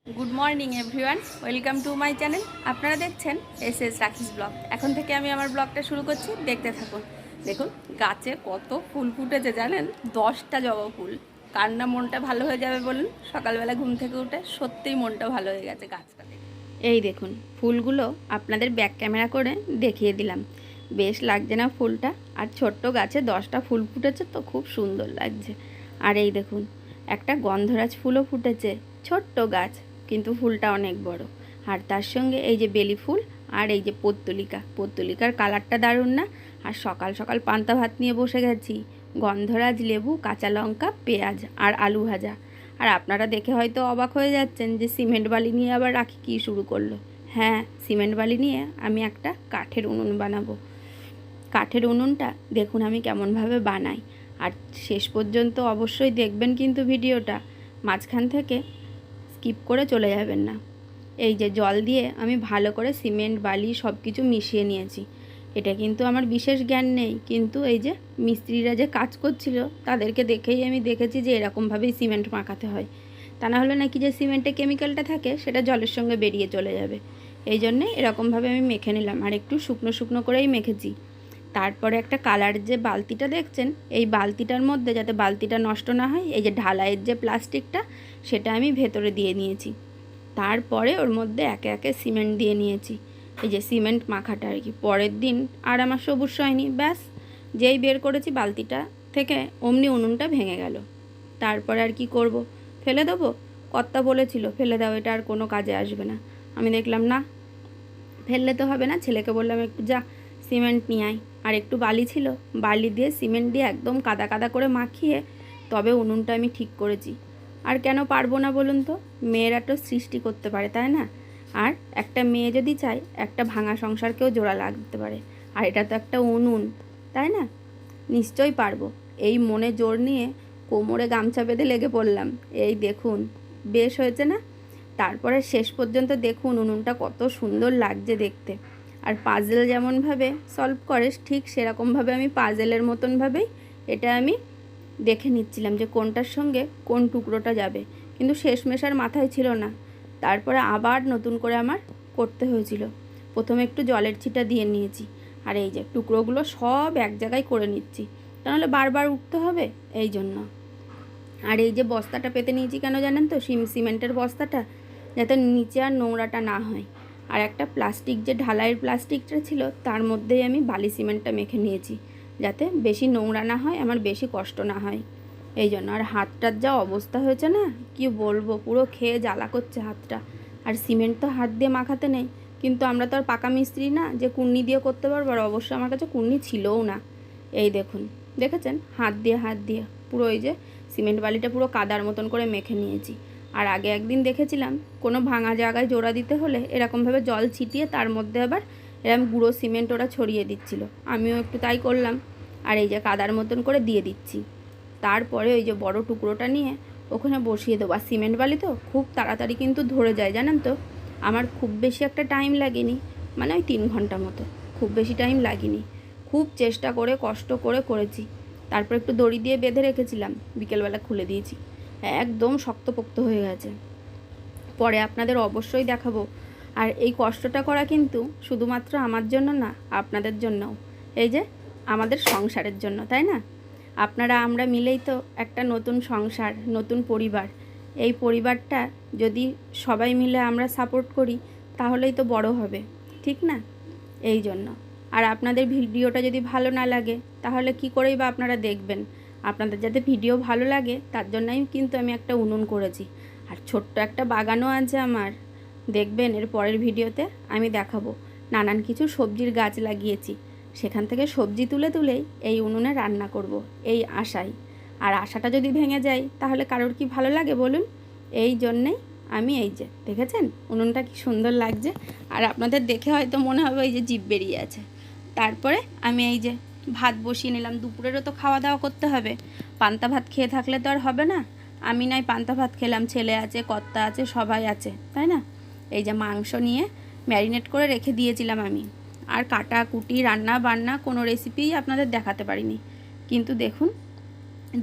Good morning everyone, welcome to my channel. আপনারা দেখছেন S রাখিস ব্লগ। এখন থেকে আমি আমার ব্লগটা শুরু করছি, দেখতে থাকুন। দেখুন গাছে কত ফুল ফুটেছে জানেন, 10টা জবা ফুল। কার না মনটা ভালো হয়ে যাবে বলুন? সকালবেলা ঘুম থেকে উঠে সত্যিই মনটা ভালো হয়ে গেছে গাছটা দেখে। এই দেখুন ফুলগুলো আপনাদের ব্যাক ক্যামেরা করে দেখিয়ে দিলাম। বেশ লাগছে না ফুলটা? আর ছোট্ট গাছে 10টা ফুল ফুটেছে তো, খুব সুন্দর লাগছে। আর এই দেখুন একটা গন্ধরাজ ফুলও ফুটেছে, ছোট্ট গাছ কিন্তু ফুলটা অনেক বড়। আর তার সঙ্গে এই যে বেলি ফুল, আর এই যে পত্তলিকার কালারটা দারুণ না? আর সকাল সকাল পান্তা ভাত নিয়ে বসে গেছি, গন্ধরাজ, লেবু, কাঁচা লঙ্কা, পেঁয়াজ আর আলু ভাজা। আর আপনারা দেখে হয়তো অবাক হয়ে যাচ্ছেন যে সিমেন্ট বালি নিয়ে আবার রাখি কী শুরু করলো। হ্যাঁ, সিমেন্ট বালি নিয়ে আমি একটা কাঠের উনুন বানাবো। কাঠের উনুনটা দেখুন আমি কেমনভাবে বানাই, আর শেষ পর্যন্ত অবশ্যই দেখবেন কিন্তু ভিডিওটা, মাঝখান থেকে স্কিপ করে চলে যাবেন না। এই যে জল দিয়ে আমি ভালো করে সিমেন্ট বালি সব কিছু মিশিয়ে নিয়েছি। এটা কিন্তু আমার বিশেষ জ্ঞান নেই, কিন্তু এই যে মিস্ত্রিরা যে কাজ করছিল তাদেরকে দেখেই আমি দেখেছি যে এরকমভাবেই সিমেন্ট মাখাতে হয়। তা না হলে নাকি যে সিমেন্টে কেমিক্যালটা থাকে সেটা জলের সঙ্গে বেরিয়ে চলে যাবে। এই জন্যে এরকমভাবে আমি মেখে নিলাম, আর একটু শুকনো শুকনো করেই মেখেছি। তারপরে একটা কালার যে বালতিটা দেখছেন, এই বালতিটার মধ্যে, যাতে বালতিটা নষ্ট না হয়, এই যে ঢালাইয়ের যে প্লাস্টিকটা সেটা আমি ভেতরে দিয়ে নিয়েছি। তারপরে ওর মধ্যে একে একে সিমেন্ট দিয়ে নিয়েছি, এই যে সিমেন্ট মাখাটা আর কি। পরের দিন আর আমার সবুজ হয়নি, ব্যাস যেই বের করেছি বালতিটা থেকে অমনি উনুনটা ভেঙে গেল। তারপরে আর কি করব, ফেলে দেবো? কর্তা বলেছিল ফেলে দাও, এটা আর কোনো কাজে আসবে না। আমি দেখলাম না, ফেললে তো হবে না। ছেলেকে বললাম একটু যা সিমেন্ট নিয়ে আয়। আর একটু বালি ছিল, বালি দিয়ে সিমেন্ট দিয়ে একদম কাদা কাদা করে মাখিয়ে তবে উনুনটা আমি ঠিক করেছি। আর কেন পারবো না বলুন তো? মেয়েরা তো সৃষ্টি করতে পারে, তাই না? আর একটা মেয়ে যদি চায়, একটা ভাঙা সংসারকেও জোড়া লাগতে পারে। আর এটা তো একটা উনুন, তাই না? নিশ্চয়ই পারবো। এই মনে জোর নিয়ে কোমরে গামছা বেঁধে লেগে পড়লাম। এই দেখুন বেশ হয়েছে না? তারপরে শেষ পর্যন্ত দেখুন উনুনটা কত সুন্দর লাগছে দেখতে। আর পাজেল যেমনভাবে সলভ করে, ঠিক সেরকমভাবে আমি পাজেলের মতনভাবেই এটা আমি দেখে নিচ্ছিলাম যে কোনটার সঙ্গে কোন টুকরোটা যাবে, কিন্তু শেষমেশ আর মাথায় ছিল না। তারপরে আবার নতুন করে আমার করতে হয়েছিল। প্রথমে একটু জলের ছিটা দিয়ে নিয়েছি, আর এই যে টুকরোগুলো সব এক জায়গায় করে নিচ্ছি, তাহলে বারবার উঠতে হবে এই জন্য। আর এই যে বস্তাটা পেতে নিয়েছি কেন জানেন তো? সিমেন্টের বস্তাটা, যাতে নিচে আর নোংরাটা না হয়। আর একটা প্লাস্টিক, যে ঢালাইয়ের প্লাস্টিকটা ছিল, তার মধ্যেই আমি বালি সিমেন্টটা মেখে নিয়েছি, যাতে বেশি নোংরা না হয়, আমার বেশি কষ্ট না হয় এই জন্য। আর হাতটার যা অবস্থা হয়েছে না, কি বলবো, পুরো খেয়ে জ্বালা করছে হাতটা। আর সিমেন্ট তো হাত দিয়ে মাখাতে নেই, কিন্তু আমরা তো আর পাকা মিস্ত্রি না যে কুন্নি দিয়ে করতে পারবো। আর অবশ্য আমার কাছে কুন্নি ছিলও না। এই দেখুন, দেখেছেন হাত দিয়ে পুরো এই যে সিমেন্ট বালিটা পুরো কাদার মতন করে মেখে নিয়েছি। আর আগে একদিন দেখেছিলাম কোনো ভাঙা জায়গায় জোড়া দিতে হলে এরকমভাবে জল ছিটিয়ে তার মধ্যে আবার এরকম গুঁড়ো সিমেন্ট ওরা ছড়িয়ে দিচ্ছিল, আমিও একটু তাই করলাম। আর এই যে কাদার মতন করে দিয়ে দিচ্ছি। তারপরে ওই যে বড় টুকরোটা নিয়ে ওখানে বসিয়ে দেবো। আর সিমেন্ট বালি তো খুব তাড়াতাড়ি কিন্তু ধরে যায় জানেন তো। আমার খুব বেশি একটা টাইম লাগেনি, মানে ওই 3 ঘন্টা মতো, খুব বেশি টাইম লাগেনি। খুব চেষ্টা করে কষ্ট করে করেছি। তারপর একটু দড়ি দিয়ে বেঁধে রেখেছিলাম, বিকেলবেলা খুলে দিয়েছি, একদম শক্তপোক্ত হয়ে গেছে। পরে আপনাদের অবশ্যই দেখাবো। আর এই কষ্টটা করা কিন্তু শুধুমাত্র আমার জন্য না, আপনাদের জন্যও, এই যে আমাদের সংসারের জন্য, তাই না? আপনারা আমরা মিলেই তো একটা নতুন সংসার, নতুন পরিবার। এই পরিবারটা যদি সবাই মিলে আমরা সাপোর্ট করি, তাহলেই তো বড় হবে, ঠিক না? এই জন্য। আর আপনাদের ভিডিওটা যদি ভালো না লাগে, তাহলে কি করেই বা আপনারা দেখবেন? আপনাদের যাতে ভিডিও ভালো লাগে তার জন্যই কিন্তু আমি একটা উনুন করেছি। আর ছোট্ট একটা বাগানও আছে আমার, দেখবেন এর পরের ভিডিওতে আমি দেখাবো। নানান কিছু সবজির গাছ লাগিয়েছি, সেখান থেকে সবজি তুলে তুলেই এই উনুনে রান্না করব, এই আশায়। আর আশাটা যদি ভেঙে যায় তাহলে কারোর কি ভালো লাগে বলুন? এই জন্যেই আমি, এই যে দেখেছেন উনুনটা কি সুন্দর লাগছে। আর আপনাদের দেখে হয়তো মনে হবে এই যে জিভ বেরিয়ে আছে। তারপরে আমি এই যে ভাত বসিয়ে নিলাম, দুপুরেরও তো খাওয়া দাওয়া করতে হবে। পান্তা ভাত খেয়ে থাকলে তো আর হবে না। আমি নয় পান্তা ভাত খেলাম, ছেলে আছে, কর্তা আছে, সবাই আছে, তাই না? এই যে মাংস নিয়ে ম্যারিনেট করে রেখে দিয়েছিলাম আমি। আর কাটা কুটি রান্না বান্না কোনো রেসিপিই আপনাদের দেখাতে পারিনি, কিন্তু দেখুন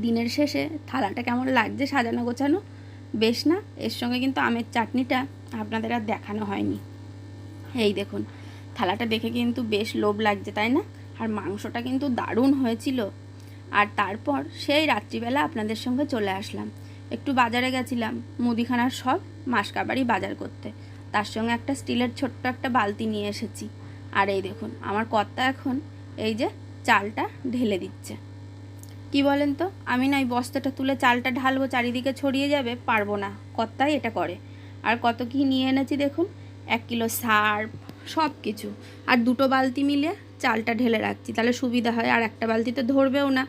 দিনের শেষে থালাটা কেমন লাগছে সাজানো গোছানো। বেশ না? এর সঙ্গে কিন্তু আমের চাটনিটা আপনাদের আর দেখানো হয়নি। এই দেখুন, থালাটা দেখে কিন্তু বেশ লোভ লাগছে, তাই না? আর মাংসটা কিন্তু দারুণ হয়েছিল। আর তারপর সেই রাত্রিবেলা আপনাদের সঙ্গে চলে আসলাম। একটু বাজারে গেছিলাম, মুদিখানার সব মাসকাবারি বাজার করতে। তার সঙ্গে একটা স্টিলের ছোট্ট একটা বালতি নিয়ে এসেছি। আর এই দেখুন, আমার কর্তা এখন এই যে চালটা ঢেলে দিচ্ছে। কি বলেন তো, আমি না এই বস্তাটা তুলে চালটা ঢালবো, চারিদিকে ছড়িয়ে যাবে, পারবো না। কর্তাই এটা করে। আর কত কি নিয়ে এনেছি দেখুন, 1 কিলো সার্ফ, সব কিছু। আর 2টো বালতি মিলে চালটা ঢেলে রাখছি, তাহলে সুবিধা হয়। আর একটা বালতিতে ধরবেও না।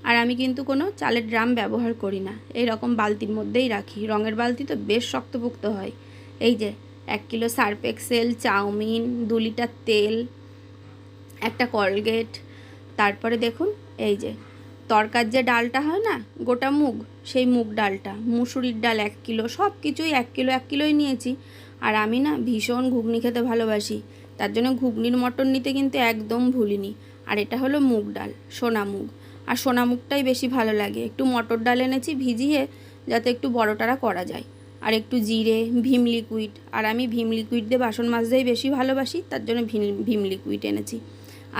আর আমি কিন্তু কোনো চালের ড্রাম ব্যবহার করি না, এই রকম বালতির মধ্যেই রাখি। রঙের বালতি তো বেশ শক্তপোক্ত হয়। এই যে 1 kilo Surf Excel, chowmein, 2 litre তেল, একটা কলগেট, তারপরে দেখুন এই যে তরকার যে ডালটা হয় না, গোটা মুগ, সেই মুগ ডালটা, মুসুরির ডাল 1 কিলো, সব কিছুই 1 কিলো 1 কিলোই নিয়েছি। আর আমি না ভীষণ ঘুগনি খেতে ভালোবাসি, তার জন্য ঘুগনির মটর নিতে কিন্তু একদম ভুলিনি। আর এটা হলো মুগ ডাল, সোনা মুগ। আর সোনা মুগটাই বেশি ভালো লাগে। একটু মটর ডাল এনেছি ভিজিয়ে, যাতে একটু বড়টারা করা যায়। আর একটু জিরে, ভিম লিকুইড। আর আমি ভিম লিকুইড দিয়ে বাসন মাজতেই বেশি ভালোবাসি, তার জন্য ভিম লিকুইড এনেছি।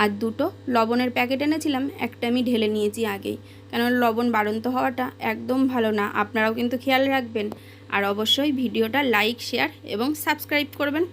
আর 2টো লবণের প্যাকেট এনেছিলাম, একটা আমি ঢেলে নিয়েছি আগেই, কেন লবণ বাড়ন্ত হওয়াটা একদম ভালো না। আপনারাও কিন্তু খেয়াল রাখবেন। আর অবশ্যই ভিডিওটা লাইক, শেয়ার এবং সাবস্ক্রাইব করবেন।